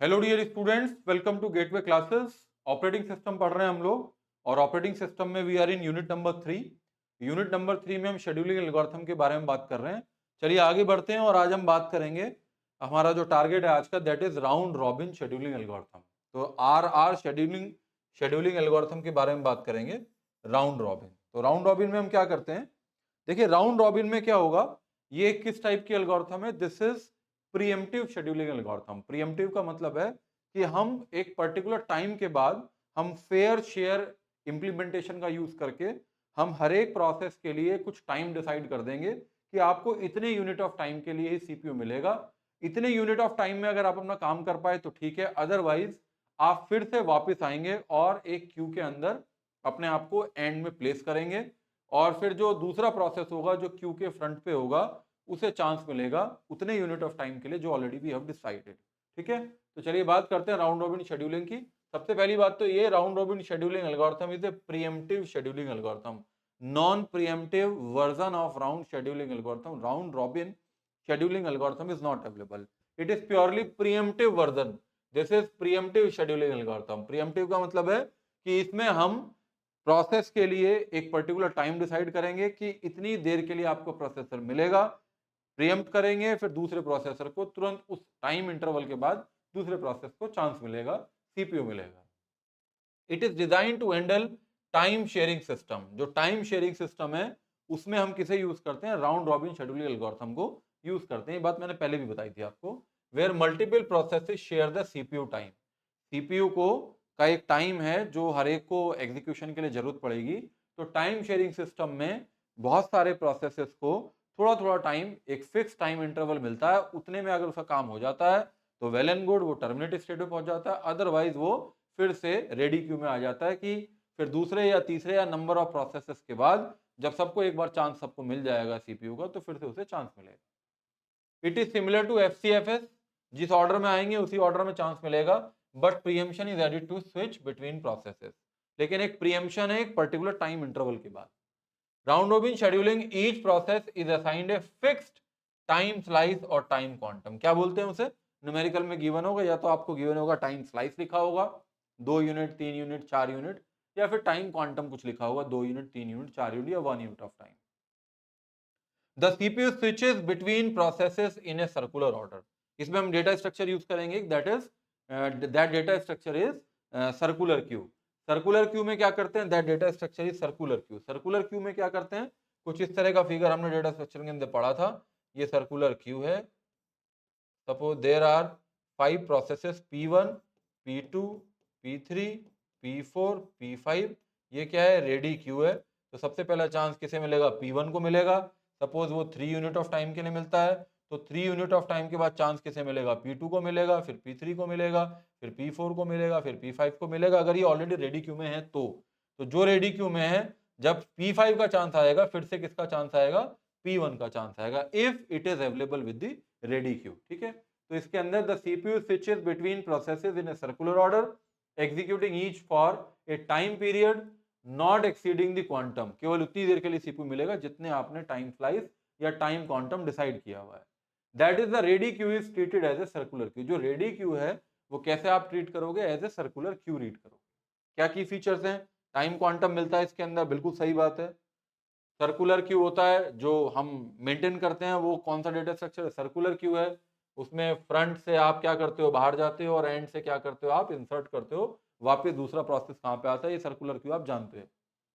Hello dear students, welcome to Gateway classes. Operating system पढ़ रहे हैं हम लोग और ऑपरेटिंग सिस्टम में we are in unit number 3। Unit number 3 में हम शेड्यूलिंग एल्गोरिथम के बारे में बात कर रहे हैं। चलिए आगे बढ़ते हैं और आज हम बात करेंगे, हमारा जो टारगेट है आज का that is round robin scheduling algorithm. तो आर शेड्यूलिंग शेड्यूलिंग एल्गोरिथम के बारे में बात करेंगे, राउंड रॉबिन। तो राउंड रॉबिन में हम क्या करते हैं, देखिए राउंड रॉबिन में क्या होगा, ये किस टाइप की एल्गोरिथम है, this is pre-emptive scheduling algorithm. Pre-emptive का मतलब है कि हम एक पर्टिकुलर टाइम के बाद हम फेयर शेयर इंप्लीमेंटेशन का यूज करके हम हर एक प्रोसेस के लिए कुछ टाइम डिसाइड कर देंगे कि आपको इतने यूनिट ऑफ टाइम के लिए ही सीपीयू मिलेगा। इतने यूनिट ऑफ टाइम में अगर आप अपना काम कर पाए तो ठीक है, अदरवाइज आप फिर से वापस आएंगे और एक क्यू के अंदर अपने आप को एंड में प्लेस करेंगे और फिर जो दूसरा प्रोसेस होगा जो क्यू के फ्रंट पे होगा उसे चांस मिलेगा उतने यूनिट ऑफ टाइम के लिए जो ऑलरेडी वी हैव डिसाइडेड। ठीक है, तो चलिए बात करते हैं राउंड रॉबिन शेड्यूलिंग की। सबसे पहली बात तो ये, round robin scheduling algorithm is a pre-emptive scheduling algorithm, non pre-emptive version of round scheduling algorithm. Round robin scheduling algorithm is not available, it is purely pre-emptive version. This is pre-emptive scheduling algorithm. Pre-emptive का मतलब है कि इसमें हम process के लिए एक particular time decide करेंगे कि इतनी देर के लिए आपको प्रोसेसर मिलेगा, प्रीएम्प्ट करेंगे, फिर दूसरे प्रोसेसर को तुरंत उस टाइम इंटरवल के बाद दूसरे प्रोसेस को चांस मिलेगा, सीपीयू मिलेगा। It is design to handle time sharing system. जो टाइम शेयरिंग सिस्टम है उसमें हम किसे यूज करते हैं, राउंड रॉबिन शेड्यूलिंग एल्गोरिथम को यूज करते हैं। ये बात मैंने पहले भी बताई थी आपको। Where multiple processes share the CPU time, CPU को का एक टाइम है जो हर एक को एग्जीक्यूशन के लिए जरूरत पड़ेगी। तो टाइम शेयरिंग सिस्टम में बहुत सारे प्रोसेसेस को थोड़ा थोड़ा टाइम, एक फिक्स टाइम इंटरवल मिलता है, उतने में अगर उसका काम हो जाता है तो वेल एंड गुड, वो टर्मिनेट स्टेट में पहुंच जाता है, अदरवाइज वो फिर से रेडी क्यू में आ जाता है कि फिर दूसरे या तीसरे या नंबर ऑफ प्रोसेसेस के बाद जब सबको एक बार चांस सबको मिल जाएगा सीपीयू का, तो फिर से उसे चांस मिलेगा। It is similar to FCFS, जिस ऑर्डर में आएंगे उसी ऑर्डर में चांस मिलेगा, but preemption is added to switch between processes. लेकिन एक प्रीएम्पशन है एक पर्टिकुलर टाइम इंटरवल के बाद। Round robin scheduling, each process is assigned a fixed time slice और टाइम क्वांटम। क्या बोलते हैं उसे, न्यूमेरिकल में गिवन होगा, या तो आपको गिवन होगा टाइम स्लाइस लिखा होगा 2 यूनिट, 3 यूनिट, 4 यूनिट, या फिर टाइम क्वांटम कुछ लिखा होगा 2 यूनिट, 3 यूनिट, 4 यूनिट या 1 unit of time. The CPU switches between processes in a circular order. इसमें हम डेटा स्ट्रक्चर यूज करेंगे, that data structure is circular queue. Circular queue में क्या करते हैं, that data structure is circular queue. Circular queue में क्या करते हैं, कुछ इस तरह का फिगर हमने डेटा स्ट्रक्चर के अंदर पढ़ा था। ये सर्कुलर क्यू है। Suppose there are 5 processes P1, P2, P3, P4, P5। ये क्या है, रेडी क्यू है। तो सबसे पहला चांस किसे मिलेगा, P1 को मिलेगा। सपोज वो 3 यूनिट ऑफ टाइम के लिए मिलता है, तो 3 यूनिट ऑफ टाइम के बाद चांस किसे मिलेगा, P2 को मिलेगा, फिर P3 को मिलेगा, फिर P4 को मिलेगा, फिर P5 को मिलेगा, अगर ये ऑलरेडी रेडी क्यू में है तो जो रेडी क्यू में है, जब P5 का चांस आएगा फिर से किसका चांस आएगा, P1 का चांस आएगा, if it is available with the ready queue. ठीक है, तो इसके अंदर the CPU switches between processes in a circular order, executing each for a time period not exceeding the quantum. केवल उतनी देर के लिए सीपीयू मिलेगा जितने आपने टाइम स्लाइस या टाइम क्वांटम डिसाइड किया हुआ है। That is the ready queue is treated as a circular queue. जो रेडी क्यू है वो कैसे आप ट्रीट करोगे, as a circular queue read करोगे। क्या की फीचर्स हैं, टाइम क्वांटम मिलता है इसके अंदर, बिल्कुल सही बात है। सर्कुलर क्यू होता है जो हम मेंटेन करते हैं, वो कौन सा डेटा स्ट्रक्चर है, सर्कुलर क्यू है। उसमें फ्रंट से आप क्या करते हो, बाहर जाते हो, और एंड से क्या करते हो, आप इंसर्ट करते हो। वापस दूसरा प्रोसेस कहाँ पे आता है, ये सर्कुलर क्यू आप जानते हो।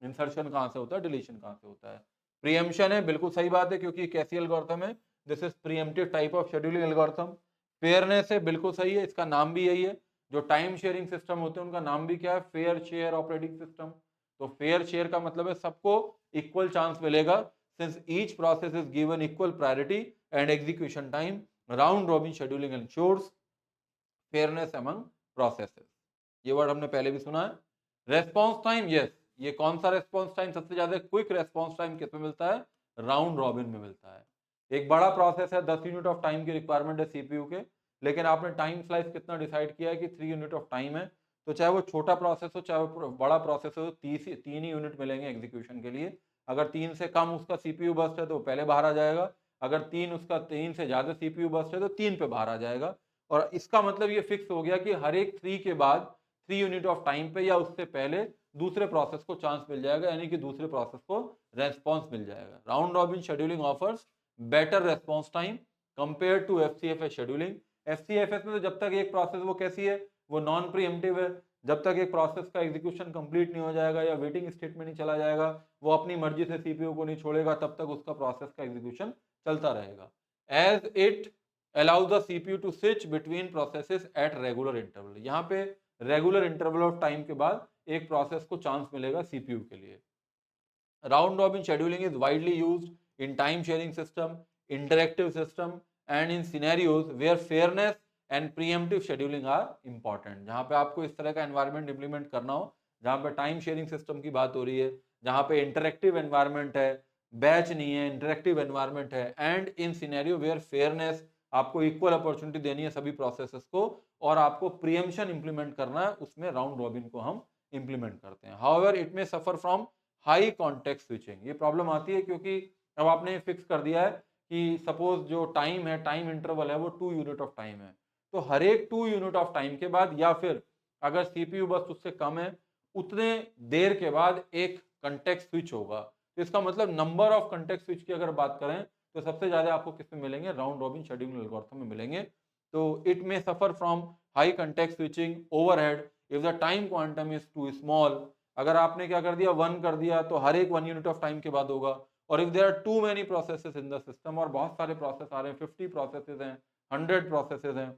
इंसर्शन कहाँ से होता है, डिलीशन कहाँ से होता है। प्रीएम्पशन है, बिल्कुल सही बात है, क्योंकि कैसी एल्गोरिथम है, this is pre-emptive type of scheduling algorithm. Fairness है, बिल्कुल सही है, इसका नाम भी यही है। जो टाइम शेयरिंग सिस्टम होते हैं उनका नाम भी क्या है, फेयर शेयर ऑपरेटिंग सिस्टम। तो फेयर शेयर का मतलब है सबको इक्वल चांस मिलेगा, since each process is given equal priority and execution time. Round robin scheduling ensures fairness among processes. ये वर्ड हमने पहले भी सुना है। रेस्पॉन्स टाइम, यस, ये कौन सा रेस्पॉन्स टाइम, सबसे ज्यादा क्विक रेस्पॉन्स टाइम किसमें मिलता है, राउंड रॉबिन में मिलता है। एक बड़ा प्रोसेस है, 10 यूनिट ऑफ टाइम की रिक्वायरमेंट है सीपीयू के, लेकिन आपने टाइम स्लाइस कितना डिसाइड किया है कि 3 यूनिट ऑफ टाइम है। तो चाहे वो छोटा प्रोसेस हो चाहे वो बड़ा प्रोसेस हो, 3 ही यूनिट मिलेंगे एग्जीक्यूशन के लिए। अगर 3 से कम उसका सीपीयू बस्ट है तो पहले बाहर आ जाएगा, अगर 3 से ज्यादा सीपीयू बस्ट है तो 3 पे बाहर आ जाएगा। और इसका मतलब ये फिक्स हो गया कि हर एक 3 के बाद 3 यूनिट ऑफ टाइम पे या उससे पहले दूसरे प्रोसेस को चांस मिल जाएगा, यानी कि दूसरे प्रोसेस को रेस्पॉन्स मिल जाएगा। Round robin scheduling offers better response time compare to FCFS scheduling. FCFS में तो जब तक एक प्रोसेस वो कैसी है, वो नॉन प्रीएम्प्टिव है। जब तक एक प्रोसेस का एग्जीक्यूशन कंप्लीट नहीं हो जाएगा या वेटिंग स्टेट में नहीं चला जाएगा, वो अपनी मर्जी से सीपीयू को नहीं छोड़ेगा, तब तक उसका प्रोसेस का एग्जीक्यूशन चलता रहेगा। As it allows the CPU to switch between processes at regular interval। यहाँ पे रेगुलर इंटरवल ऑफ टाइम के बाद एक प्रोसेस को चांस मिलेगा सीपीयू के लिए। Round robin scheduling is widely used in time sharing system, interactive system and in scenarios where fairness and preemptive scheduling are important. जहाँ पे आपको इस तरह का एनवायरनमेंट इंप्लीमेंट करना हो, जहाँ पे टाइम शेयरिंग सिस्टम की बात हो रही है, जहाँ पे इंटरैक्टिव एनवायरनमेंट है, बैच नहीं है, इंटरैक्टिव एनवायरनमेंट है, and in scenario where fairness, आपको इक्वल अपॉर्चुनिटी देनी है सभी प्रोसेसेस को, और आपको प्रीएम्पशन इंप्लीमेंट करना है, उसमें राउंड रॉबिन को हम इंप्लीमेंट करते हैं। However it may suffer from high context switching. ये प्रॉब्लम आती है क्योंकि अब आपने फिक्स कर दिया है कि सपोज जो टाइम है, टाइम इंटरवल है, वो 2 यूनिट ऑफ टाइम है, तो हर एक 2 यूनिट ऑफ टाइम के बाद, या फिर अगर सीपीयू बस उससे कम है, उतने देर के बाद एक कंटेक्स्ट स्विच होगा। तो इसका मतलब नंबर ऑफ कंटेक्स्ट स्विच की अगर बात करें तो सबसे ज्यादा आपको किसमें मिलेंगे, राउंड रॉबिन शेड्यूलिंग एल्गोरिथम में मिलेंगे। तो it may suffer from high context switching overhead if the time quantum is too small. अगर आपने क्या कर दिया, 1 कर दिया, तो हर एक 1 यूनिट ऑफ टाइम के बाद होगा। और if there are too many processes in the system, और बहुत सारे प्रोसेस आ रहे हैं, 50 प्रोसेसेस हैं, 100 प्रोसेसेस हैं,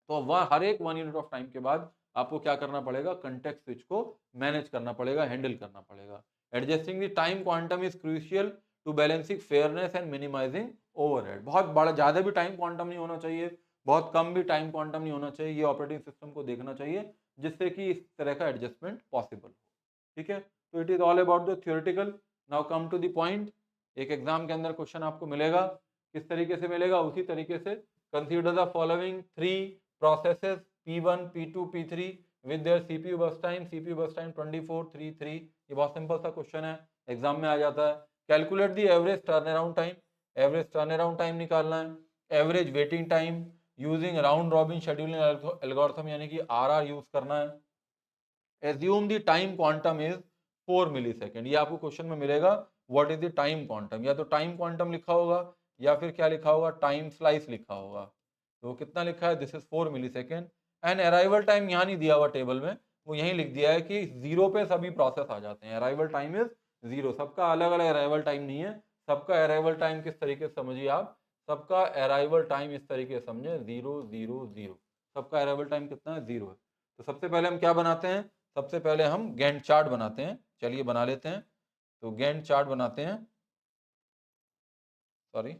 तो वह हर एक 1 यूनिट ऑफ टाइम के बाद आपको क्या करना पड़ेगा, कंटेक्स्ट स्विच को मैनेज करना पड़ेगा, हैंडल करना पड़ेगा। Adjusting the time quantum is crucial to balancing fairness and minimizing overhead. बहुत बड़ा, ज्यादा भी टाइम क्वांटम नहीं होना चाहिए, बहुत कम भी टाइम क्वांटम नहीं होना चाहिए, ये ऑपरेटिंग सिस्टम को देखना चाहिए, जिससे कि इस तरह का एडजस्टमेंट पॉसिबल हो। ठीक है, तो it is all about the theoretical. Now come to the point. एक एग्जाम के अंदर क्वेश्चन आपको मिलेगा, किस तरीके से मिलेगा, उसी तरीके से consider the following 3 processes P1, P2, P3 with their CPU bus time 24, 3, 3। ये बहुत सिंपल सा क्वेश्चन है, एग्जाम में आ जाता है। Calculate the average turn around time, average turn around time निकालना है। Average waiting time using round robin scheduling algorithm, यानी कि आरआर यूज करना है। Assume the time quantum is 4 millisecond. ये आपको क्वेश्चन में मिलेगा, what is the time quantum, या तो टाइम क्वांटम लिखा होगा या फिर क्या लिखा होगा, टाइम स्लाइस लिखा होगा। तो कितना लिखा है, this is 4 millisecond. And arrival time यहाँ नहीं दिया हुआ टेबल में, वो यहीं लिख दिया है कि 0 पे सभी प्रोसेस आ जाते हैं, अराइवल टाइम इज 0। सबका अलग अलग अराइवल टाइम नहीं है, सबका अराइवल टाइम किस तरीके से समझिए आप, सबका अराइवल टाइम इस तरीके से समझे, 0 0 0। सबका अराइवल टाइम कितना है, 0 है। तो सबसे पहले हम क्या बनाते हैं, सबसे पहले हम गैंट चार्ट बनाते हैं। चलिए बना लेते हैं। तो गैंट चार्ट बनाते हैं, सॉरी,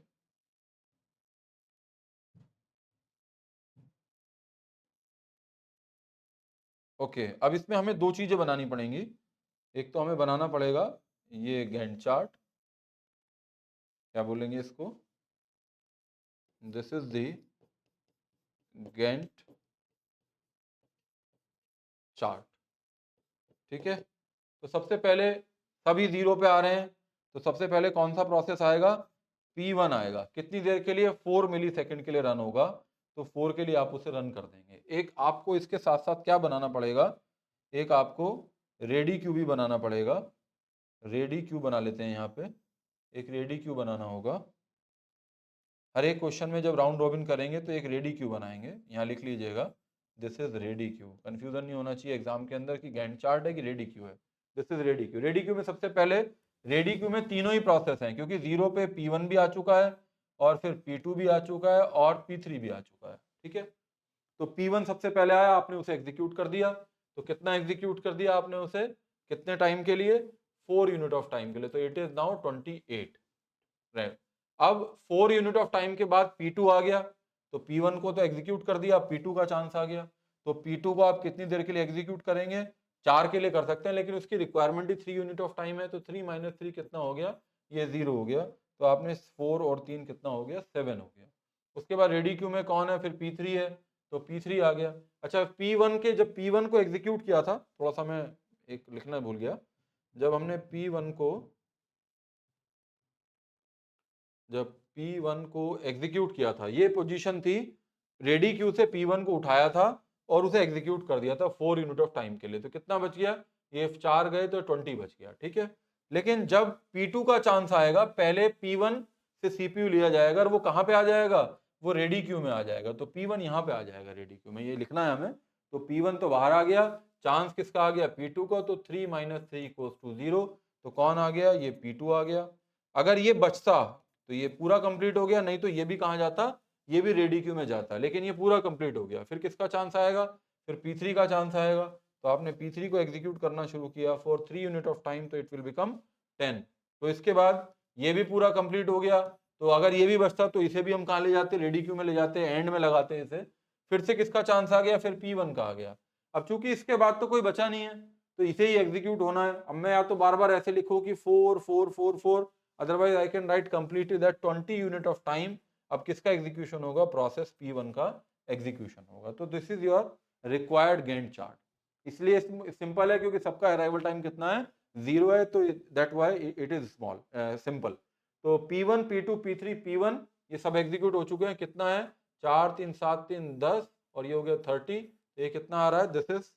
ओके। अब इसमें हमें दो चीजें बनानी पड़ेंगी। एक तो हमें बनाना पड़ेगा ये गैंट चार्ट, क्या बोलेंगे इसको, this is the Gantt chart. ठीक है, तो सबसे पहले सभी 0 पे आ रहे हैं, तो सबसे पहले कौन सा प्रोसेस आएगा, P1 आएगा। कितनी देर के लिए, 4 मिली सेकेंड के लिए रन होगा, तो 4 के लिए आप उसे रन कर देंगे। एक आपको इसके साथ साथ क्या बनाना पड़ेगा, एक आपको रेडी क्यू भी बनाना पड़ेगा। रेडी क्यू बना लेते हैं, यहाँ पे एक रेडी क्यू बनाना होगा। हर एक क्वेश्चन में जब राउंड रॉबिन करेंगे तो एक रेडी क्यू बनाएंगे, यहाँ लिख लीजिएगा, this is ready queue. Confusion नहीं होना चाहिए एग्जाम के अंदर कि गैंट चार्ट है कि रेडी क्यू है, this is ready queue. Ready Q में सबसे पहले, रेडी क्यू में तीनों ही प्रोसेस हैं, क्योंकि 0 पे P1 भी आ चुका है, और फिर P2 भी आ चुका है, और P3 भी आ चुका है। ठीक है, तो P1 सबसे पहले आया, आपने उसे एग्जीक्यूट कर दिया। तो कितना एग्जीक्यूट कर दिया आपने उसे, कितने टाइम के लिए, 4 यूनिट ऑफ टाइम के लिए, तो इट इज नाउ 28। राइट, अब 4 यूनिट ऑफ टाइम के बाद P2 आ गया, तो P1 को तो एग्जीक्यूट कर दिया, P2 का चांस आ गया। तो P2 को आप कितनी देर के लिए एग्जीक्यूट करेंगे, 4 के लिए कर सकते हैं, लेकिन उसकी requirement he 3 unit of time है, तो 3 माइनस 3 कितना हो गया, ये 0 हो गया। तो आपने 4 और 3 कितना हो गया, 7 हो गया। उसके बाद रेडी क्यू में कौन है, फिर P3 है, तो P3 आ गया। अच्छा, P1 के, जब P1 को एग्जीक्यूट किया था, थोड़ा सा मैं एक लिखना भूल गया, जब हमने P1 को, जब P1 को एग्जीक्यूट किया था, ये पोजीशन थी रेडी क्यू से P1 को उठाया था और उसे एग्जीक्यूट कर दिया था 4 यूनिट ऑफ टाइम के लिए। तो कितना बच गया, ये 4 गए तो 20 बच गया, ठीक है। लेकिन जब P2 का चांस आएगा, पहले P1 से CPU लिया जाएगा और वो कहाँ पे आ जाएगा, वो रेडी क्यू में आ जाएगा। तो P1 यहाँ पे आ जाएगा रेडी क्यू में, ये लिखना है हमें। तो P1 तो बाहर आ गया, चांस किसका आ गया, P2 का। तो 3 - 3 = 0। तो कौन आ गया, ये P2 आ गया। अगर ये बचता तो ये पूरा कंप्लीट हो गया, नहीं तो ये भी कहाँ जाता, ये भी रेडी क्यू में जाता। लेकिन ये पूरा कंप्लीट हो गया, फिर किसका चांस आएगा, फिर P3 का चांस आएगा। तो आपने P3 को एग्जीक्यूट करना शुरू किया फॉर 3 यूनिट ऑफ टाइम, तो इट विल बिकम 10। तो इसके बाद ये भी पूरा कंप्लीट हो गया। तो अगर ये भी बचता तो इसे भी हम कहाँ ले जाते, रेडी क्यू में ले जाते, एंड में लगाते इसे। फिर से किसका चांस आ गया, फिर P1 का आ गया। अब चूंकि इसके बाद तो कोई बचा नहीं है, तो इसे ही एग्जीक्यूट होना है। अब मैं या तो बार बार ऐसे लिखूं कि 4 4 4 4, otherwise I can write completely that 20 unit of time. अब किसका एग्जीक्यूशन होगा, प्रोसेस P1 का एग्जीक्यूशन होगा। तो this is your required Gantt chart. इसलिए सिंपल है क्योंकि सबका अराइवल टाइम कितना है, 0 है, तो that why it is small simple. तो P1 P2 P3 P1 ये सब एग्जीक्यूट हो चुके हैं। कितना है, 4 3 7 3 10, और ये हो गया 30। ये कितना आ रहा है, दिस इज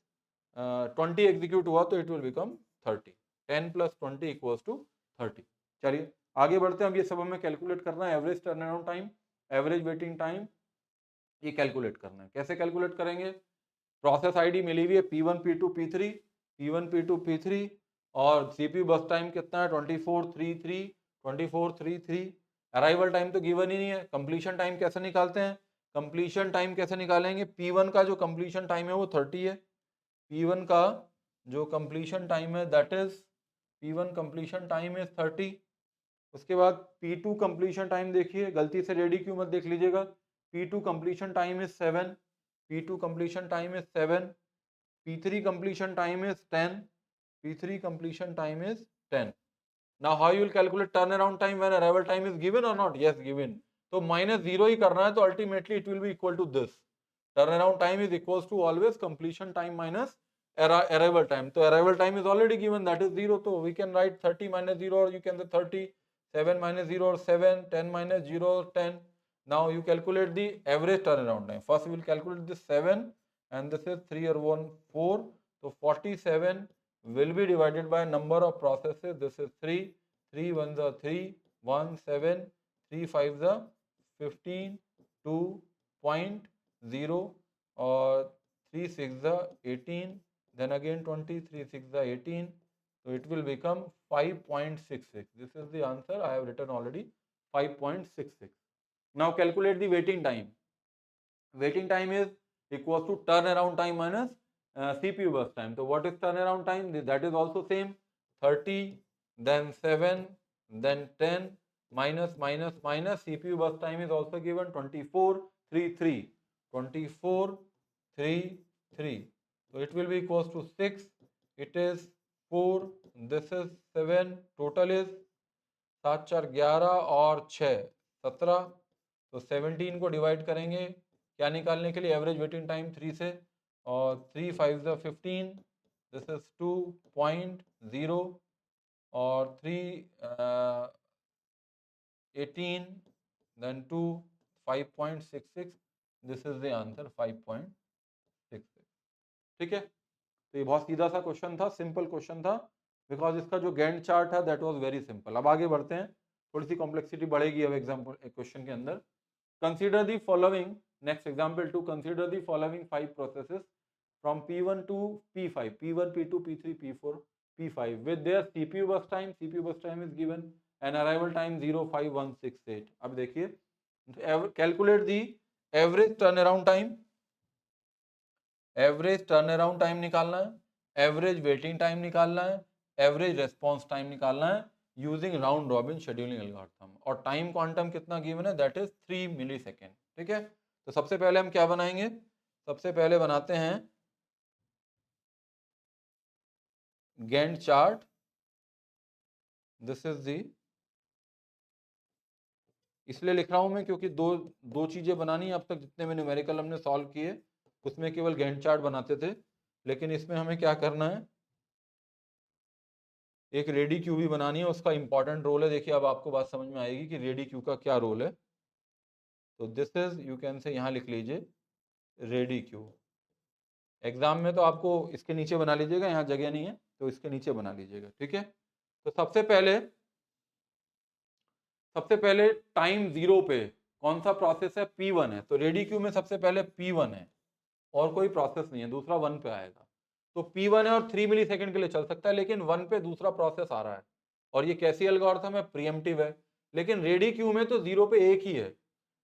20 एग्जीक्यूट हुआ, तो इट विल बिकम 30। 10 + 20 = 30। चलिए आगे बढ़ते हैं। अब ये सब हमें कैलकुलेट करना है, average turn around time, average waiting time, ये कैलकुलेट करना है। कैसे कैलकुलेट करेंगे, प्रोसेस आईडी मिली हुई है P1 P2 P3, P1 P2 P3, और CPU बस टाइम कितना है 2433 2433। अराइवल टाइम तो गिवन ही नहीं है। कंप्लीशन टाइम कैसे निकालते हैं, कंप्लीशन टाइम कैसे निकालेंगे, P1 का जो कंप्लीशन टाइम है वो 30 है। P1 का जो कंप्लीशन टाइम है that is, P1 completion time is 30। उसके बाद P2 कंप्लीशन टाइम देखिए, गलती से रेडी क्यू मत देख लीजिएगा। P2 completion time is 7, P2 completion time is 7, P3 completion time is 10, P3 completion time is 10. Now how you will calculate turnaround time when arrival time is given or not? Yes, given. तो -0 ही करना है, तो ultimately it will be equal to this. Turnaround time is equals to always completion time minus arrival time. तो arrival time is already given, that is 0. तो we can write 30 - 0, or you can say 30, 7 - 0 or 7, 10 - 0 or 10. Now you calculate the average turnaround time. First we will calculate this 7, and this is 3 or 1 4. So 47 will be divided by number of processes. This is 3, 3 1s are 3, 1 7, 3 5s are 15, 2.0, or 3 6s are 18, then again 20, 3 6s are 18. So it will become 5.66. This is the answer I have written already, 5.66. Now calculate the waiting time. Waiting time is equals to turnaround time minus CPU burst time. So what is turnaround time? That is also same, 30, then 7, then 10, minus minus minus CPU burst time is also given 24 3 3, 24 3 3. So it will be equals to 6. It is 4. This is 7. Total is 7 4 11 और 6 17। तो 17 को divide करेंगे क्या निकालने के लिए, average waiting time 3 से, और 3 5 ज़ा 15, दिस इज 2.0, और 3 18, then 2 5.66, this is the answer 5.66। ठीक है, तो ये बहुत सीधा सा क्वेश्चन था, सिंपल क्वेश्चन था, बिकॉज इसका जो गैंट चार्ट है दैट वाज वेरी सिंपल। अब आगे बढ़ते हैं, थोड़ी सी कॉम्प्लेक्सिटी बढ़ेगी अब एग्जाम्पल क्वेश्चन के अंदर। Consider the following, next example 2, consider the following 5 processes from P1 to P5, P1, P2, P3, P4, P5 with their CPU bus time is given and arrival time 05168. अब देखिए, calculate the average turnaround time, average turn around time निकालना है, average waiting time निकालना है, average response time निकालना है using round robin scheduling algorithm, और time quantum कितना गिवन है, दैट इज 3 मिलीसेकेंड। ठीक है, तो सबसे पहले हम क्या बनाएंगे, सबसे पहले बनाते हैं Gantt chart. This is the, इसलिए लिख रहा हूं मैं क्योंकि दो चीजें बनानी है। अब तक जितने में न्यूमेरिकल हमने सॉल्व किए उसमें केवल गैंट चार्ट बनाते थे, लेकिन इसमें हमें क्या करना है, एक रेडी क्यू भी बनानी है, उसका इंपॉर्टेंट रोल है। देखिए अब आपको बात समझ में आएगी कि रेडी क्यू का क्या रोल है। तो this is, you can say, यहाँ लिख लीजिए रेडी क्यू। एग्जाम में तो आपको इसके नीचे बना लीजिएगा, यहाँ जगह नहीं है तो इसके नीचे बना लीजिएगा, ठीक है। तो सबसे पहले टाइम 0 पे कौन सा प्रोसेस है, P1 है, तो रेडी क्यू में सबसे पहले P1 है और कोई प्रोसेस नहीं है, दूसरा 1 पे आएगा। तो P1 है और 3 मिली सेकेंड के लिए चल सकता है, लेकिन 1 पे दूसरा प्रोसेस आ रहा है और ये कैसी एल्गोरिथम है, प्रीएम्प्टिव है। लेकिन रेडी क्यू में तो 0 पे एक ही है,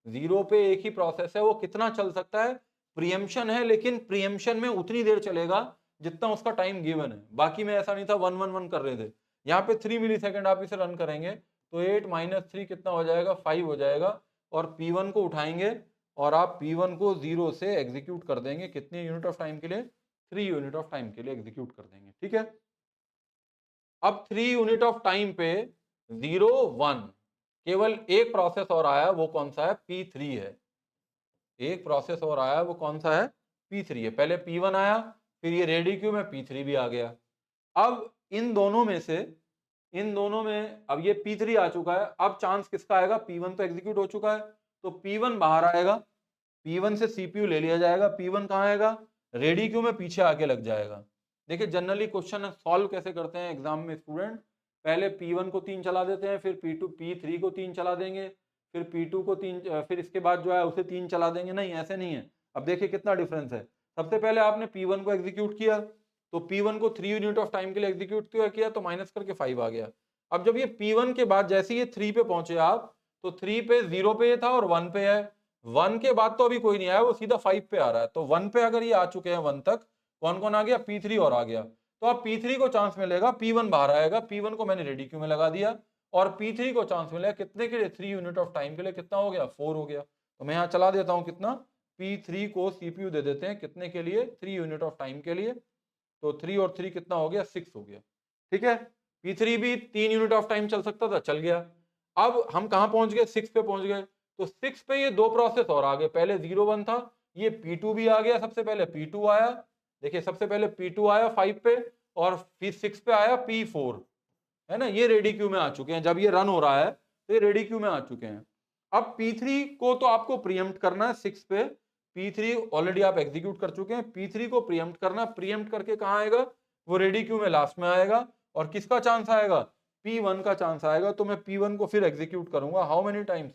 0 पे एक ही प्रोसेस है, वो कितना चल सकता है, प्रीएम्पशन है, लेकिन प्रीएम्पशन में उतनी देर चलेगा जितना उसका टाइम गिवन है। बाकी में ऐसा नहीं था 1 1 1 कर रहे थे, यहाँ पे 3 मिली सेकेंड आप इसे रन करेंगे तो 8 - 3 कितना हो जाएगा, 5 हो जाएगा। और P1 को उठाएंगे और आप P1 को 0 से एग्जीक्यूट कर देंगे, कितने यूनिट ऑफ टाइम के लिए, 3 यूनिट ऑफ टाइम के लिए एग्जीक्यूट कर देंगे, ठीक है। अब 3 यूनिट ऑफ टाइम पे 0 1 केवल एक प्रोसेस और आया, वो कौन सा है, P3 है। एक प्रोसेस और आया, वो कौन सा है, P3 है। पहले P1 आया, फिर ये रेडी क्यू में P3 भी आ गया। अब इन दोनों में अब ये P3 आ चुका है, अब चांस किसका आएगा, P1 तो एग्जीक्यूट हो चुका है, तो P1 बाहर आएगा, P1 से CPU ले लिया जाएगा, P1 कहां आएगा, रेडी क्यू में पीछे आके लग जाएगा। देखिए जनरली क्वेश्चन सॉल्व कैसे करते हैं एग्जाम में स्टूडेंट, पहले P1 को 3 चला देते हैं, फिर P3 को 3 चला देंगे, फिर P2 को 3, फिर इसके बाद जो है उसे 3 चला देंगे। नहीं, ऐसे नहीं है। अब देखिए कितना डिफरेंस है। सबसे पहले आपने P1 को एग्जीक्यूट किया, तो P1 को 3 यूनिट ऑफ टाइम के लिए एग्जीक्यूट किया तो माइनस करके 5 आ गया। अब जब ये P1 के बाद जैसे ये 3 पे पहुंचे आप, तो 3 पे 0 पे था और 1 पे है, 1 के बाद तो अभी कोई नहीं आया, वो सीधा 5 पे आ रहा है। तो 1 पे अगर ये आ चुके हैं 1 तक, कौन कौन आ गया, P3 और आ गया। तो अब P3 को चांस मिलेगा, P1 बाहर आएगा, P1 को मैंने रेडी क्यू में लगा दिया और P3 को चांस मिलेगा कितने के लिए, 3 यूनिट ऑफ टाइम के लिए, कितना हो गया, 4 हो गया। तो मैं यहाँ चला देता हूँ कितना, P3 को CPU दे देते हैं कितने के लिए, 3 यूनिट ऑफ टाइम के लिए, तो 3 और 3 कितना हो गया, 6 हो गया, ठीक है। P3 भी 3 यूनिट ऑफ टाइम चल सकता था, चल गया। अब हम कहां पहुंच गए, 6 पे पहुंच गए, तो 6 पे ये दो प्रोसेस और आ गए, पहले 0 1 था, ये P2 भी आ गया, सबसे पहले P2 आया, देखिए सबसे पहले P2 आया 5 पे और फिर 6 पे आया P4, है ना, ये रेडी क्यू में आ चुके हैं। जब ये रन हो रहा है तो ये रेडी क्यू में आ चुके हैं। अब P3 को तो आपको प्रीएम्प्ट करना है 6 पे, P3 ऑलरेडी आप एग्जीक्यूट कर चुके हैं, P3 को प्रीएम्प्ट करना, प्रीएम्प्ट करके कहां आएगा, वो रेडी क्यू में लास्ट में आएगा और किसका चांस आएगा, P1 का चांस आएगा। तो मैं P1 को फिर एग्जीक्यूट करूंगा, how many times,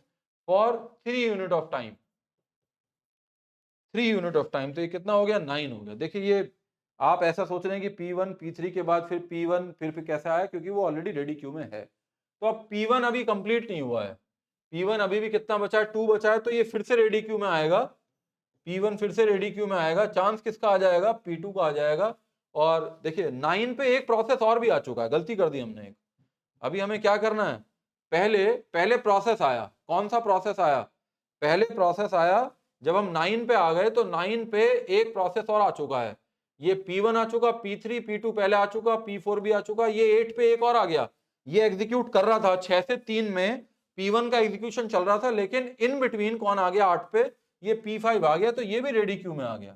for 3 unit of time, 3 unit of time, तो ये कितना हो गया, 9 हो गया। देखिए ये आप ऐसा सोच रहे हैं कि P1 P3 के बाद फिर P1 फिर कैसे आया, क्योंकि वो ऑलरेडी रेडी क्यू में है। तो अब P1 अभी कंप्लीट नहीं हुआ है, P1 अभी भी कितना बचा है, 2 बचा है, तो ये फिर से रेडी क्यू में आएगा, P1 फिर से रेडी क्यू में आएगा, चांस किसका आ जाएगा, P2 का आ जाएगा। और देखिए 9 पे एक प्रोसेस और भी आ चुका है, गलती कर दी हमने एक। अभी हमें क्या करना है, पहले प्रोसेस आया, कौन सा प्रोसेस आया, पहले प्रोसेस आया, जब हम 9 पे आ गए तो 9 पे एक प्रोसेस और आ चुका है, ये P1 आ चुका, P3 P2 पहले आ चुका, P4 भी आ चुका, ये 8 पे एक और आ गया, ये एग्जीक्यूट कर रहा था 6 से 3 में P1 का एग्जीक्यूशन चल रहा था, लेकिन इन बिटवीन कौन आ गया 8 पे, ये P5 आ गया, तो ये भी रेडी क्यू में आ गया,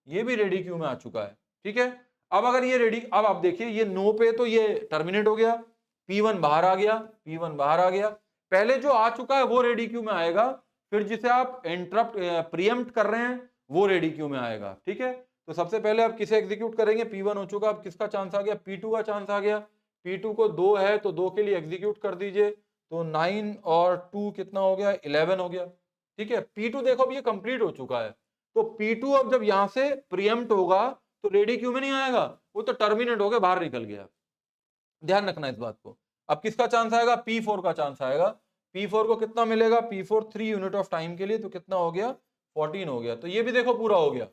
ये भी रेडी क्यू में आ चुका है, ठीक है। अब अगर ये रेडी, अब आप देखिए ये 9 पे तो ये टर्मिनेट हो गया, P1 बाहर आ गया, P1 बाहर आ गया, पहले जो आ चुका है वो रेडी क्यू में आएगा, फिर जिसे आप इंटरप्ट प्रीएम्प्ट कर रहे हैं वो रेडी क्यू में आएगा, ठीक है। तो सबसे पहले आप किसे एग्जीक्यूट करेंगे, P1 हो चुका, अब किसका चांस आ गया, P2 का चांस आ गया, P2 को 2 है तो 2 के लिए एग्जीक्यूट कर दीजिए, तो 9 और 2 कितना हो गया, 11 हो गया, ठीक है। P2 देखो अब ये कंप्लीट हो चुका है, तो P2 अब जब यहां से प्रीएम्प्ट होगा तो रेडी क्यू में नहीं आएगा, वो तो टर्मिनेट हो गया, बाहर निकल गया, ध्यान रखना इस बात को। अब किसका चांस आएगा, P4 का चांस आएगा, P4 को कितना मिलेगा, P4 3 यूनिट ऑफ टाइम के लिए, तो कितना हो गया, 14 हो गया, तो ये भी देखो पूरा हो गया,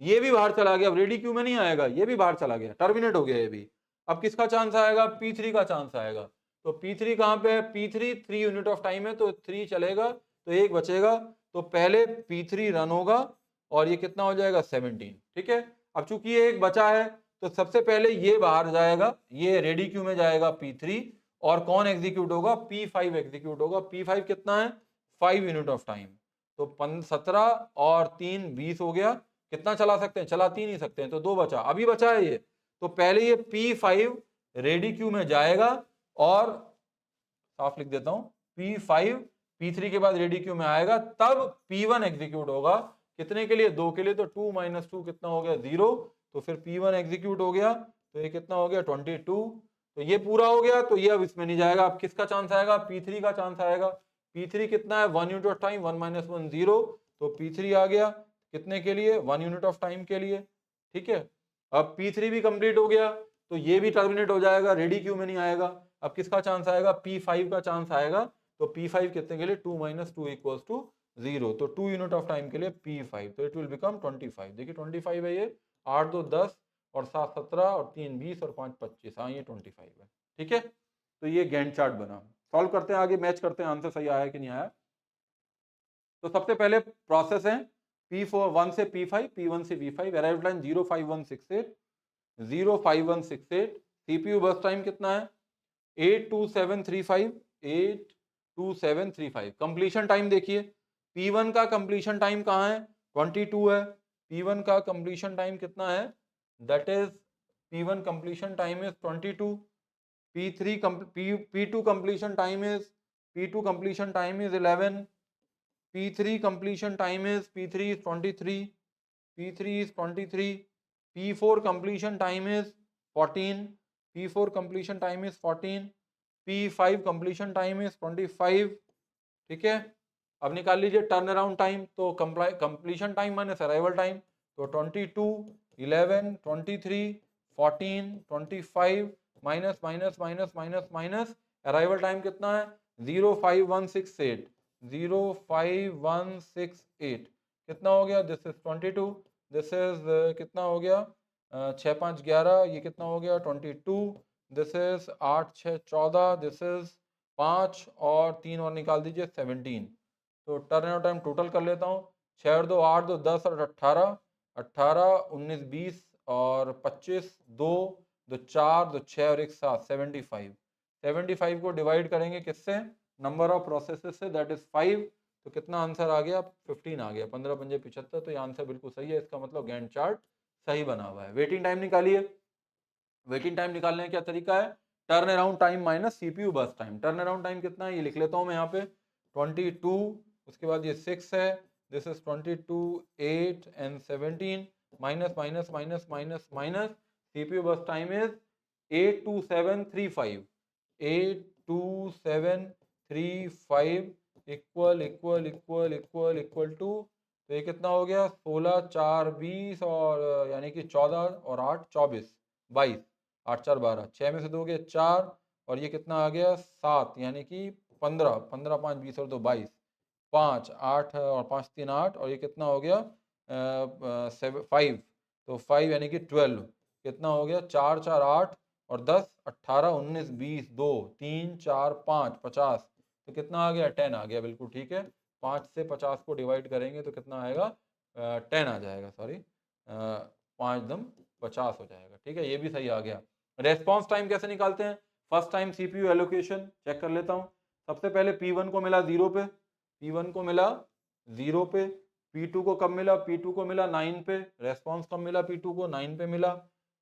ये भी बाहर चला गया, अब रेडी क्यू में नहीं आएगा, ये भी बाहर चला गया, टर्मिनेट हो गया ये भी। अब किसका चांस आएगा, P3 का चांस आएगा, तो P3 कहां पे है, P3 3 यूनिट ऑफ टाइम है, तो 3 चलेगा तो एक बचेगा, तो पहले P3 रन होगा और ये कितना हो जाएगा, 17, ठीक है। अब चूंकि ये एक बचा है तो सबसे पहले ये बाहर जाएगा, ये रेडी क्यू में जाएगा P3, और कौन एग्जीक्यूट होगा, P5 एग्जीक्यूट होगा, P5 कितना है, 5 यूनिट ऑफ टाइम, तो 17 और 3 20 हो गया, कितना चला सकते हैं, चला 3 ही सकते हैं, तो 2 बचा, अभी बचा है ये, तो पहले ये P5 रेडी क्यू में जाएगा और साफ लिख देता हूं, P5 P3 के बाद रेडी क्यू में आएगा, तब P1 एग्जीक्यूट होगा। कितने के लिए? 2 के लिए। तो 2 - 2 कितना हो गया? 0। तो फिर P1 एग्जीक्यूट हो गया, तो ये कितना हो गया? 22। तो ये पूरा हो गया, तो ये अब इसमें नहीं जाएगा। अब किसका चांस आएगा? P3 का चांस आएगा। P3 कितना है? 1 यूनिट ऑफ टाइम, 1 - 1 0। तो P3 आ गया कितने के लिए? 1 यूनिट ऑफ टाइम के लिए। ठीक है, अब P3 भी कंप्लीट हो गया, तो ये भी टर्मिनेट हो जाएगा, रेडी क्यू में नहीं आएगा। अब किसका चांस आएगा? P5 का चांस आएगा। तो P5 कितने के लिए? 2 - 2 = 0। तो 2 यूनिट ऑफ टाइम के लिए P5, तो इट विल बिकम 25। देखिए 25 है ये, 8 2 10 और 7 17 और 3 20 और 5 25। हाँ ये 25 है। ठीक है, तो ये गैंट चार्ट बना। सॉल्व करते हैं, आगे मैच करते हैं आंसर सही आया कि नहीं आया। तो सबसे पहले प्रोसेस है P1 से P5, P1 से P5, arrival time 05168, 05168। CPU burst time कितना है? 82735, 82735। कंप्लीशन टाइम देखिए, P1 का कंप्लीशन टाइम कहाँ है? 22 है। P1 का कंप्लीशन टाइम कितना है? That is P1 completion time is 22। P2 completion time is 11. P3 completion time is P3 is 23. P3 is 23. P4 completion time is 14. P4 completion time is 14. P5 completion time is 25. ठीक है, अब निकाल लीजिए turn around time. तो completion time minus arrival time, तो 22 11 23 14 25 minus minus minus minus minus arrival time कितना है? 05168, 05168 कितना हो गया? दिस इज 22, दिस इज कितना हो गया? 6 5 11, ये कितना हो गया? 22, दिस इज 8 6 14, दिस इज 5 और 3 और निकाल दीजिए 17। तो टर्न टाइम टोटल कर लेता हूँ, 6 और 2 8 2 10 और 18, 18 19 20 और 25, 2 2 4 2 6 और 1 7, 75। 75 को डिवाइड करेंगे किससे? नंबर ऑफ प्रोसेसेस से, दैट इज 5। तो कितना आंसर आ गया? 15 आ गया। 15 पंजे 75। तो ये आंसर बिल्कुल सही है। इसका मतलब गैंट चार्ट सही बना हुआ है। वेटिंग टाइम निकालिए। वेटिंग टाइम निकालने का क्या तरीका है? Turn around time minus CPU burst time. Turn around time कितना है ये लिख लेता हूं मैं यहाँ पे, 22, उसके बाद ये 6 है, this is 22 8 and 17 minus minus minus minus minus CPU burst time is 82735, 82735 equal equal equal equal equal to, तो ये कितना हो गया? 16 4 20 और यानी कि 14 और 8 24 22, 8 4 12, 6 में से दोगे 4 और ये कितना आ गया? 7, यानी कि 15, 15 5 20 और 2 22, 5 8 और 5 3 8 और ये कितना हो गया? 5, तो 5 यानी कि 12 कितना हो गया? 4 4 8 और 10 18 19 20 2 3 4 5 50, तो कितना आ गया? 10 आ गया। बिल्कुल ठीक है, 5 से 50 को डिवाइड करेंगे तो कितना आएगा? 10 आ जाएगा, सॉरी 5 दम 50 हो जाएगा। ठीक है, ये भी सही आ गया। रेस्पॉन्स टाइम कैसे निकालते हैं? First time CPU allocation check कर लेता हूँ। सबसे पहले P1 को मिला 0 पे, P1 को मिला 0 पे। P2 को कब मिला? P2 को मिला 9 पे। रेस्पॉन्स कब मिला? P2 को 9 पे मिला।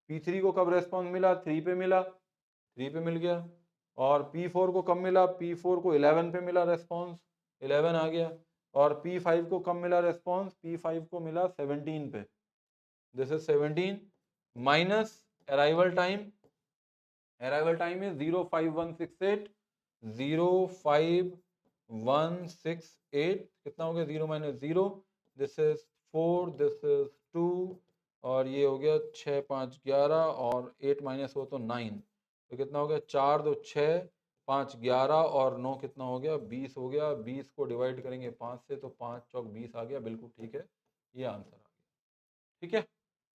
P3 को कब रेस्पॉन्स मिला? 3 पे मिला, 3 पे मिल गया। और P4 को कब मिला? P4 को 11 पे मिला रेस्पॉन्स, 11 आ गया। और P5 को कब मिला रेस्पॉन्स? P5 को मिला 17 पे, this is 17 minus arrival time. Arrival time is 05168, 05168 कितना हो गया? 0 - 0, दिस इज 4, दिस इज 2 और ये हो गया 6 5 11 और 8 माइनस हो तो 9, तो कितना हो गया? 4 2 6 5 11 और 9 कितना हो गया? 20 हो गया। 20 को डिवाइड करेंगे 5 से तो 5 चौक 20 आ गया। बिल्कुल ठीक है, ये आंसर आ गया। ठीक है,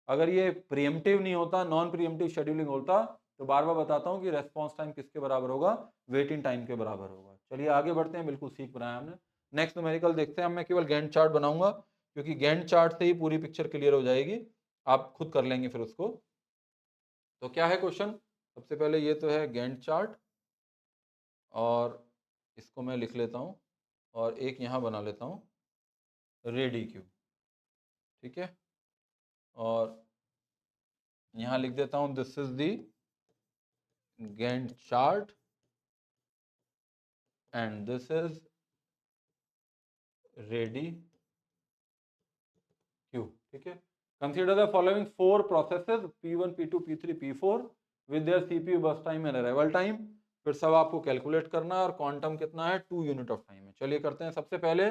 अगर ये प्रीएम्प्टिव नहीं होता, नॉन प्रीएम्प्टिव शेड्यूलिंग होता, तो बार बार बताता हूँ कि रेस्पॉन्स टाइम किसके बराबर होगा? वेटिंग टाइम के बराबर होगा। चलिए आगे बढ़ते हैं, बिल्कुल सीख बनाया हमने। नेक्स्ट न्यूमेरिकल देखते हैं। मैं केवल गैंट चार्ट बनाऊंगा क्योंकि गैंट चार्ट से ही पूरी पिक्चर क्लियर हो जाएगी, आप खुद कर लेंगे फिर उसको। तो क्या है क्वेश्चन? सबसे पहले ये तो है गैंट चार्ट और इसको मैं लिख लेता हूँ और एक यहाँ बना लेता हूँ रेडी क्यू। ठीक है, और यहाँ लिख देता हूँ this is the Gantt chart and this is ready queue, ठीक है। Consider the following 4 processes P1 P2 P3 P4 with their CPU burst time and arrival time. फिर सब आपको कैलकुलेट करना है और क्वांटम कितना है 2 यूनिट ऑफ टाइम है। चलिए करते हैं। सबसे पहले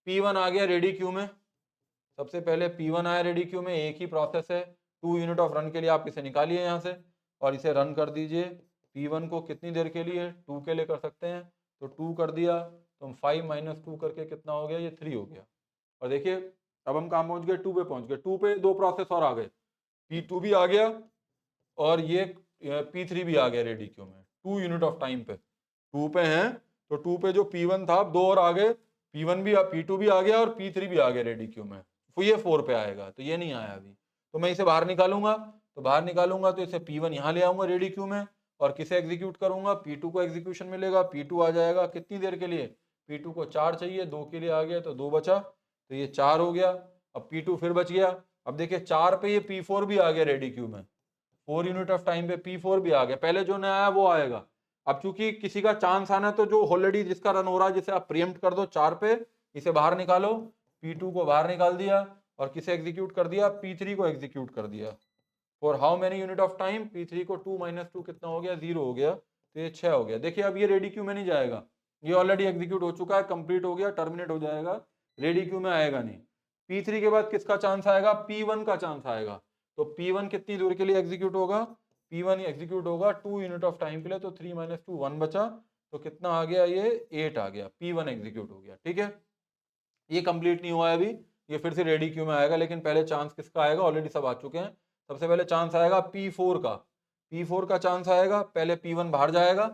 P1 आ गया रेडी क्यू में, सबसे पहले P1 आया रेडी क्यू में, एक ही प्रोसेस है, 2 यूनिट ऑफ रन के लिए आप इसे निकालिए यहाँ से और इसे रन कर दीजिए। P1 को कितनी देर के लिए, 2 के लिए कर सकते हैं, तो 2 कर दिया तो 5 - 2 करके कितना हो गया, ये 3 हो गया। और देखिए अब हम कहाँ पहुंच गए, 2 पे पहुंच गए। 2 पे 2 प्रोसेस और आ गए, P2 भी आ गया और ये P3 भी आ गया रेडी क्यू में, 2 यूनिट ऑफ टाइम पे 2 पे हैं। तो 2 पे जो P1 था 2 और आ गए, P1 भी P2 भी आ गया और P3 भी आ गया रेडी क्यू में। तो ये 4 पे आएगा, तो ये नहीं आया अभी, तो मैं इसे बाहर निकालूंगा। तो बाहर निकालूंगा तो इसे P1 यहाँ ले आऊंगा रेडी क्यू में और किसे एग्जीक्यूट करूंगा, P2 को एग्जीक्यूशन मिलेगा। P2 आ जाएगा कितनी देर के लिए, P2 को 4 चाहिए, 2 के लिए आ गया तो 2 बचा, तो ये 4 हो गया। अब P2 फिर बच गया। अब देखिए 4 पे ये P4 भी आ गया रेडी क्यू में, 4 यूनिट ऑफ टाइम पे P4 भी आ गया। पहले जो नया आया वो आएगा। अब चूंकि किसी का चांस आना है तो जो ऑलरेडी जिसका रन हो रहा है जिसे आप प्रीएम्प्ट कर दो 4 पे, इसे बाहर निकालो, P2 को बाहर निकाल दिया और किसे एग्जीक्यूट कर दिया, P3 को एग्जीक्यूट कर दिया। For how many unit of time, P3 को 2 - 2 कितना हो गया, 0 हो गया, तो ये 6 हो गया। देखिए अब ये रेडी क्यू में नहीं जाएगा, ये ऑलरेडी एग्जीक्यूट हो चुका है, कंप्लीट हो गया, टर्मिनेट हो जाएगा, रेडी क्यू में आएगा नहीं। P3 के बाद किसका चांस आएगा, P1 का चांस आएगा। तो P1 कितनी दूर के लिए एग्जीक्यूट होगा, P1 एग्जीक्यूट होगा 2 यूनिट ऑफ टाइम के लिए, तो 3 - 2 1 बचा, तो कितना आ गया, ये 8 आ गया, P1 एग्जीक्यूट हो गया। ठीक है, ये कंप्लीट नहीं हुआ है अभी, ये फिर से रेडी क्यू में आएगा, लेकिन पहले चांस किसका आएगा, ऑलरेडी सब आ चुके हैं। सबसे पहले चांस आएगा P4 का, P4 का चांस आएगा, पहले P1 बाहर जाएगा,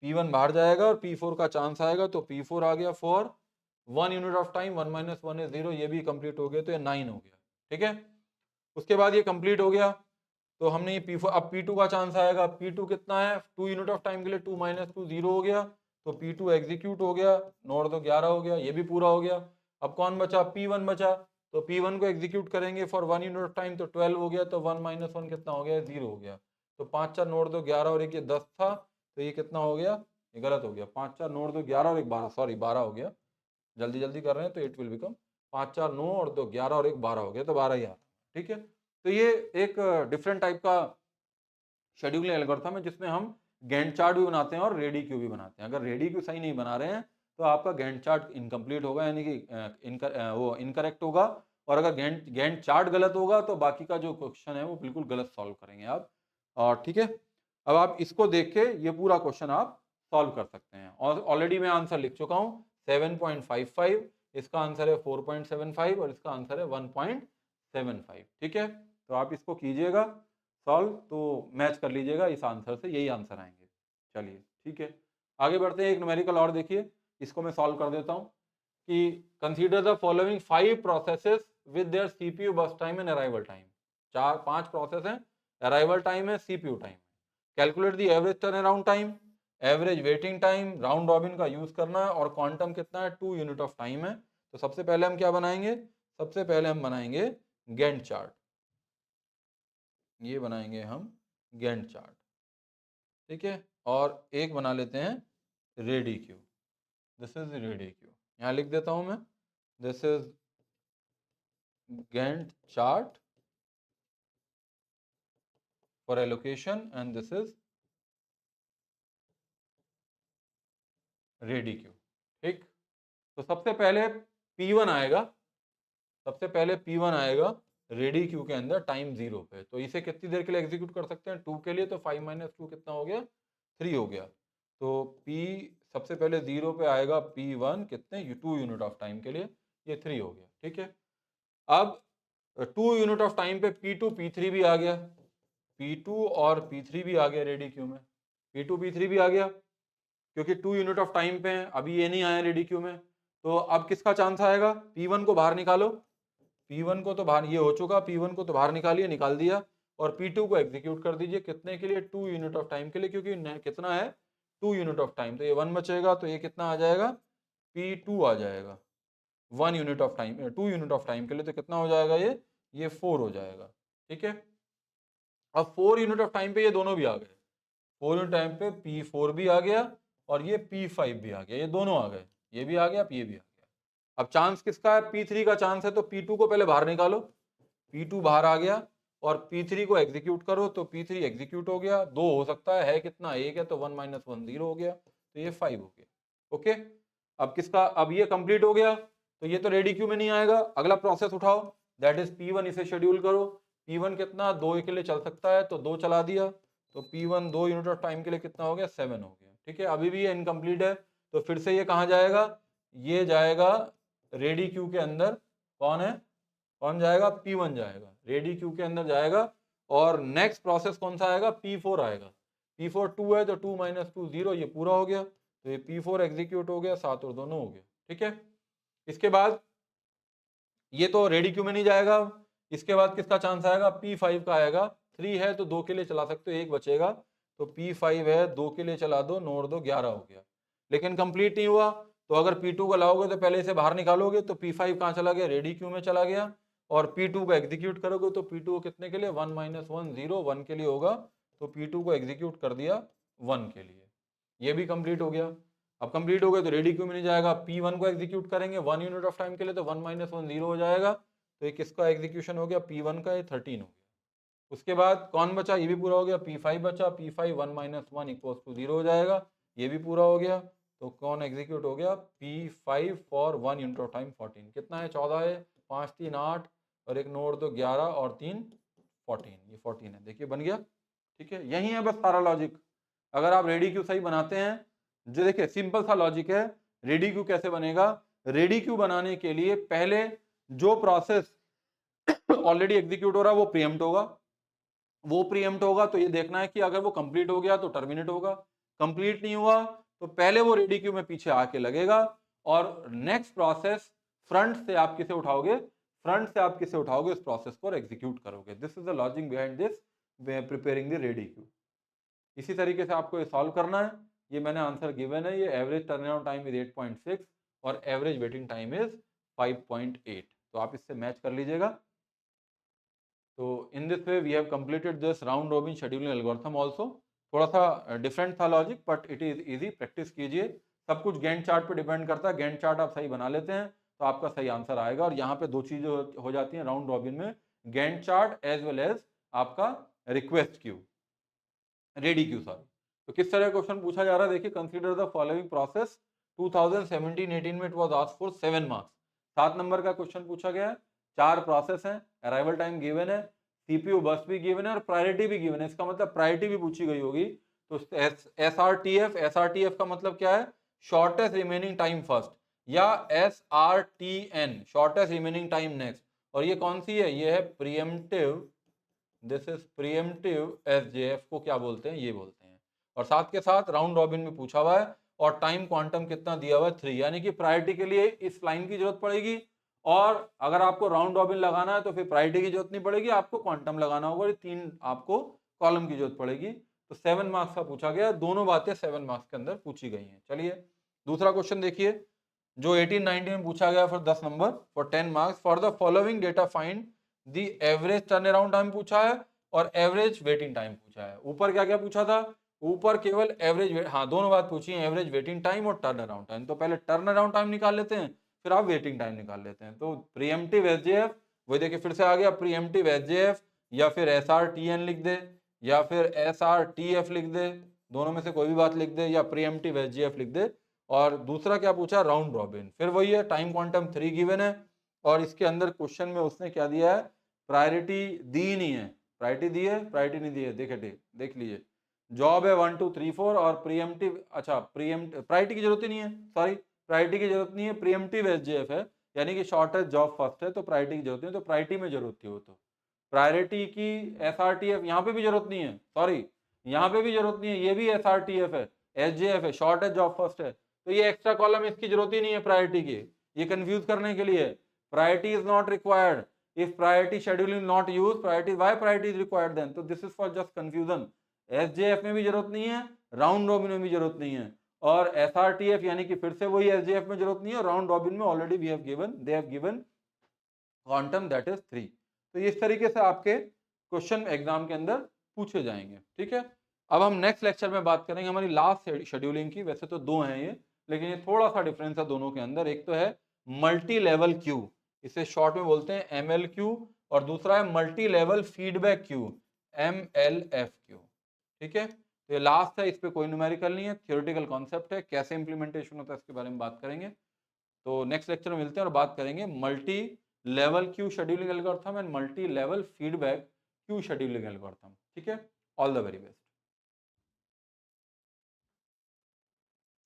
P1 बाहर जाएगा और P4 का चांस आएगा, तो P4 आ गया for 1 unit of time, 1 - 1 is 0, ये भी कंप्लीट हो गया, तो ये 9 हो गया। ठीक है, उसके बाद ये कंप्लीट हो गया, तो हमने ये P4, अब P2 का चांस आएगा, P2 कितना है, 2 यूनिट ऑफ टाइम के लिए 2 - 2 0 हो गया, तो P2 एग्जीक्यूट हो गया, 9 2 11 हो गया, ये भी पूरा हो गया। अब कौन बचा, P1 बचा, तो P1 को एग्जीक्यूट करेंगे फॉर 1 यूनिट ऑफ टाइम, तो 12 हो गया, तो 1 - 1 कितना हो गया, 0 हो गया। तो 5 4 9 2 11 और एक ये 10 था, तो ये कितना हो गया, ये गलत हो गया, 5 4 9 2 11 और एक 12, सॉरी 12 हो गया, जल्दी जल्दी कर रहे हैं तो इट विल बिकम 5 4 9 और 2 11 और एक 12 हो गया, तो 12 ही आ रहा है। ठीक है, तो ये एक डिफरेंट टाइप का शेड्यूलिंग एल्गोरिथम है जिसमें हम गैंट चार्ट भी बनाते हैं और रेडी क्यू भी बनाते हैं। अगर रेडी क्यू सही नहीं बना रहे हैं तो आपका गैंट चार्ट इनकम्प्लीट होगा, यानी कि वो इनकरेक्ट होगा, और अगर गैंट चार्ट गलत होगा तो बाकी का जो क्वेश्चन है वो बिल्कुल गलत सॉल्व करेंगे आप। और ठीक है, अब आप इसको देख के ये पूरा क्वेश्चन आप सॉल्व कर सकते हैं, और ऑलरेडी मैं आंसर लिख चुका हूँ 7.55, इसका आंसर है 4.75 और इसका आंसर है 1.75। ठीक है, तो आप इसको कीजिएगा सॉल्व, तो मैच कर लीजिएगा इस आंसर से, यही आंसर आएंगे। चलिए ठीक है, आगे बढ़ते हैं। एक न्यूमेरिकल और देखिए, इसको मैं सॉल्व कर देता हूं कि consider the following 5 processes with their CPU burst time and arrival time. 5 process हैं, अराइवल टाइम है, CPU time. Calculate the average turn around time, average waiting time, round robin का यूज करना है, और क्वांटम कितना है, 2 यूनिट ऑफ टाइम है। तो सबसे पहले हम क्या बनाएंगे, सबसे पहले हम बनाएंगे गैंट चार्ट, ये बनाएंगे हम गैंट चार्ट। ठीक है, और एक बना लेते हैं ready queue, this is ready queue, यहाँ लिख देता हूं मैं, this is Gantt chart for allocation and this is ready queue. ठीक, तो सबसे पहले P1 आएगा, सबसे पहले P1 आएगा रेडी क्यू के अंदर टाइम 0 पे, तो इसे कितनी देर के लिए एग्जीक्यूट कर सकते हैं, 2 के लिए, तो 5 - 2 कितना हो गया, 3 हो गया। तो P सबसे पहले 0 पे आएगा P1 कितने, 2 यूनिट ऑफ टाइम के लिए, ये 3 हो गया। ठीक है, अब 2 यूनिट ऑफ टाइम पे P2 P3 भी आ गया, P2 और P3 भी आ गया रेडी क्यू में, P2 P3 भी आ गया, क्योंकि 2 यूनिट ऑफ टाइम पे हैं, अभी ये नहीं आया रेडी क्यू में। तो अब किसका चांस आएगा, P1 को बाहर निकालो, P1 को तो बाहर, ये हो चुका, P1 को तो बाहर निकालिए, निकाल दिया, और P2 को एग्जीक्यूट कर दीजिए, कितने के लिए, 2 यूनिट ऑफ टाइम के लिए, क्योंकि कितना है 2 यूनिट ऑफ टाइम, तो ये 1 बचेगा, तो ये कितना आ जाएगा, P2 आ जाएगा 1 unit of time, 2 unit of time के लिए, तो कितना हो जाएगा ये 4 हो जाएगा। ठीक है, अब 4 यूनिट ऑफ टाइम पे ये दोनों भी आ गए, 4 यूनिट टाइम पे P4 भी आ गया और ये P5 भी आ गया, ये दोनों आ गए, ये भी आ गया, ये भी आ गया। अब चांस किसका है, P3 का चांस है, तो P2 को पहले बाहर निकालो, P2 बाहर आ गया और P3 को एग्जीक्यूट करो तो P3 एग्जीक्यूट हो गया। 2 हो सकता है कितना, 1 है, तो 1 - 1 0 हो गया, तो ये 5 हो गया। ओके, अब किसका, अब ये कंप्लीट हो गया तो ये तो रेडी क्यू में नहीं आएगा। अगला प्रोसेस उठाओ, दैट इज P1, इसे शेड्यूल करो। P1 कितना, 2 के लिए चल सकता है, तो 2 चला दिया, तो P1 2 यूनिट ऑफ टाइम के लिए कितना हो गया, 7 हो गया। ठीक है, अभी भी ये इनकम्प्लीट है, तो फिर से ये कहाँ जाएगा, ये जाएगा रेडी क्यू के अंदर। कौन है, कौन जाएगा, P1 जाएगा, रेडी क्यू के अंदर जाएगा। और नेक्स्ट प्रोसेस कौन सा आएगा, P4 आएगा। P4 2 है, तो 2 - 2 0, ये पूरा हो गया, तो ये P4 एग्जीक्यूट हो गया, 7 और 2 9 हो गया। ठीक है, इसके बाद ये तो रेडी क्यू में नहीं जाएगा। इसके बाद किसका चांस आएगा, P5 का आएगा। 3 है तो 2 के लिए चला सकते हो, 1 बचेगा, तो P5 है, 2 के लिए चला दो, 9 और 2 11 हो गया। लेकिन कंप्लीट नहीं हुआ, तो अगर P2 को लाओगे तो पहले इसे बाहर निकालोगे, तो P5 कहाँ चला गया, रेडी क्यू में चला गया। और P2 को एग्जीक्यूट करोगे तो P2 को कितने के लिए, 1 - 1 0, 1 के लिए होगा, तो P2 को एग्जीक्यूट कर दिया 1 के लिए। ये भी कंप्लीट हो गया। अब कंप्लीट हो गया तो रेडी क्यू में नहीं जाएगा, P1 को एग्जीक्यूट करेंगे 1 यूनिट ऑफ टाइम के लिए, तो 1 - 1 0 हो जाएगा, तो ये किसका एग्जीक्यूशन हो गया, P1 का, ये 13 हो गया। उसके बाद कौन बचा, ये भी पूरा हो गया, P5 बचा, P5 1 - 1 = 0 हो जाएगा, ये भी पूरा हो गया। तो कौन एग्जीक्यूट हो गया, P5 for 1 unit of time 14, कितना है, 14 है, 5 3 8 और 1 9 और 2 11 और 3 14, ये 14 है, देखिए बन गया। ठीक है, यही है बस सारा लॉजिक। अगर आप रेडी क्यू सही बनाते हैं, जो देखिए सिंपल सा लॉजिक है। रेडी क्यू कैसे बनेगा, रेडी क्यू बनाने के लिए पहले जो प्रोसेस ऑलरेडी एग्जीक्यूट हो रहा है वो प्रीएम्प्ट होगा। वो प्रीएम्प्ट होगा तो ये देखना है कि अगर वो कंप्लीट हो गया तो टर्मिनेट होगा, कंप्लीट नहीं हुआ तो पहले वो रेडी क्यू में पीछे आके लगेगा। और नेक्स्ट प्रोसेस फ्रंट से आप किसे उठाओगे, फ्रंट से आप किसे उठाओगे, उस प्रोसेस को एग्जीक्यूट करोगे। This is the logic behind this preparing the ready Q. इसी तरीके से आपको ये सॉल्व करना है। ये मैंने आंसर गिवन है, ये एवरेज टर्नअराउंड टाइम इज 8.6 और एवरेज वेटिंग टाइम इज 5.8, तो आप इससे मैच कर लीजिएगा। तो in this way we have completed this round robin scheduling algorithm also. थोड़ा सा डिफरेंट था logic, but it is easy, practice कीजिए। सब कुछ गैंट चार्ट पे डिपेंड करता है, गैंट चार्ट आप सही बना लेते हैं तो आपका सही आंसर आएगा। और यहाँ पे दो चीजें हो जाती हैं राउंड रॉबिन में, Gantt chart as well as आपका request queue, ready queue sorry. तो किस तरह क्वेश्चन पूछा जा रहा है, देखिए, कंसीडर द फॉलोइंग प्रोसेस 2017-18 में it was asked for 7 marks. 7 number का क्वेश्चन पूछा गया है, 4 प्रोसेस हैं, अराइवल टाइम गिवन है, सीपीयू बस भी गिवन है और प्रायोरिटी भी गिवन है। इसका मतलब प्रायोरिटी भी पूछी गई होगी। तो एसआरटीएफ, एसआरटीएफ का मतलब क्या है, शॉर्टेस्ट रिमेनिंग टाइम फर्स्ट, या SRTN, shortest remaining time next. और ये कौन सी है, ये है pre-emptive, this is pre-emptive SJF को क्या बोलते हैं, ये बोलते हैं। और साथ के साथ राउंड रॉबिन में पूछा हुआ है और टाइम क्वांटम कितना दिया हुआ है, 3, यानी कि प्रायोरिटी के लिए इस लाइन की जरूरत पड़ेगी। और अगर आपको राउंड रॉबिन लगाना है तो फिर प्रायोरिटी की जरूरत नहीं पड़ेगी, आपको क्वांटम लगाना होगा, ये 3 आपको कॉलम की जरूरत पड़ेगी। तो 7 मार्क्स का पूछा गया, दोनों बातें 7 मार्क्स के अंदर पूछी गई हैं। चलिए दूसरा क्वेश्चन देखिए, जो 18-19 में पूछा गया for 10 number for 10 marks. For the following data find the average turn around time पूछा है और एवरेज वेटिंग टाइम पूछा है। ऊपर क्या क्या पूछा था, ऊपर केवल एवरेज, हाँ दोनों बात पूछी है, एवरेज वेटिंग टाइम और टर्न अराउंड टाइम। तो पहले टर्न अराउंड टाइम निकाल लेते हैं, फिर आप वेटिंग टाइम निकाल लेते हैं। तो प्रीएम्प्टिव एसजेएफ, वही देखिए फिर से आ गया प्रीएम्प्टिव एसजेएफ, या फिर एसआरटीएन लिख दे या फिर एसआरटीएफ लिख दे, दोनों में से कोई भी बात लिख दे, या प्रीएम्प्टिव एसजेएफ लिख दे। और दूसरा क्या पूछा, राउंड रॉबिन, फिर वही है, टाइम क्वांटम 3 गिवन है। और इसके अंदर क्वेश्चन में उसने क्या दिया है, प्रायोरिटी दी नहीं है, प्रायोरिटी दी है, प्रायोरिटी नहीं दी है, देख लीजिए, जॉब है 1 2 3 4 और प्रीएम्प्टिव, अच्छा प्रायोरिटी की जरूरत ही नहीं है, सॉरी प्रायोरिटी की जरूरत नहीं है, प्रीएम्प्टिव एसजेएफ है, यानी कि शॉर्टेस्ट जॉब फर्स्ट है, तो प्रायोरिटी की जरूरत नहीं है, तो प्रायोरिटी में जरूरत थी वो। तो प्रायोरिटी की एसआरटीएफ यहाँ पे भी जरूरत नहीं है, सॉरी यहाँ पे भी जरूरत नहीं है, ये भी एसआरटीएफ है, एसजेएफ है, शॉर्टेस्ट जॉब फर्स्ट है, तो ये एक्स्ट्रा कॉलम इसकी जरूरत ही नहीं है प्रायोरिटी की, ये कंफ्यूज करने के लिए। Priority is not required if priority scheduling not used, priority, why priority is required then? तो this is for just confusion। SJF में भी जरूरत नहीं है, राउंड रॉबिन में भी जरूरत नहीं है, और SRTF यानी कि फिर से वही SJF में जरूरत नहीं है, राउंड रॉबिन में already we have given, they have given quantum that is 3। तो इस तरीके से आपके क्वेश्चन एग्जाम के अंदर पूछे जाएंगे। ठीक है, अब हम नेक्स्ट लेक्चर में बात करेंगे हमारी लास्ट शेड्यूलिंग की। वैसे तो 2 हैं ये, लेकिन ये थोड़ा सा डिफरेंस है दोनों के अंदर। एक तो है मल्टी लेवल क्यू, इसे शॉर्ट में बोलते हैं MLQ, और दूसरा है multi level feedback queue, MLFQ। ठीक है, तो ये लास्ट है, इस पे कोई न्यूमेरिकल नहीं है, थियोरेटिकल कॉन्सेप्ट है, कैसे इंप्लीमेंटेशन होता है इसके बारे में बात करेंगे। तो नेक्स्ट लेक्चर में मिलते हैं और बात करेंगे multi level queue scheduling algorithm and multi level feedback queue scheduling algorithm. ठीक है, ऑल द वेरी बेस्ट।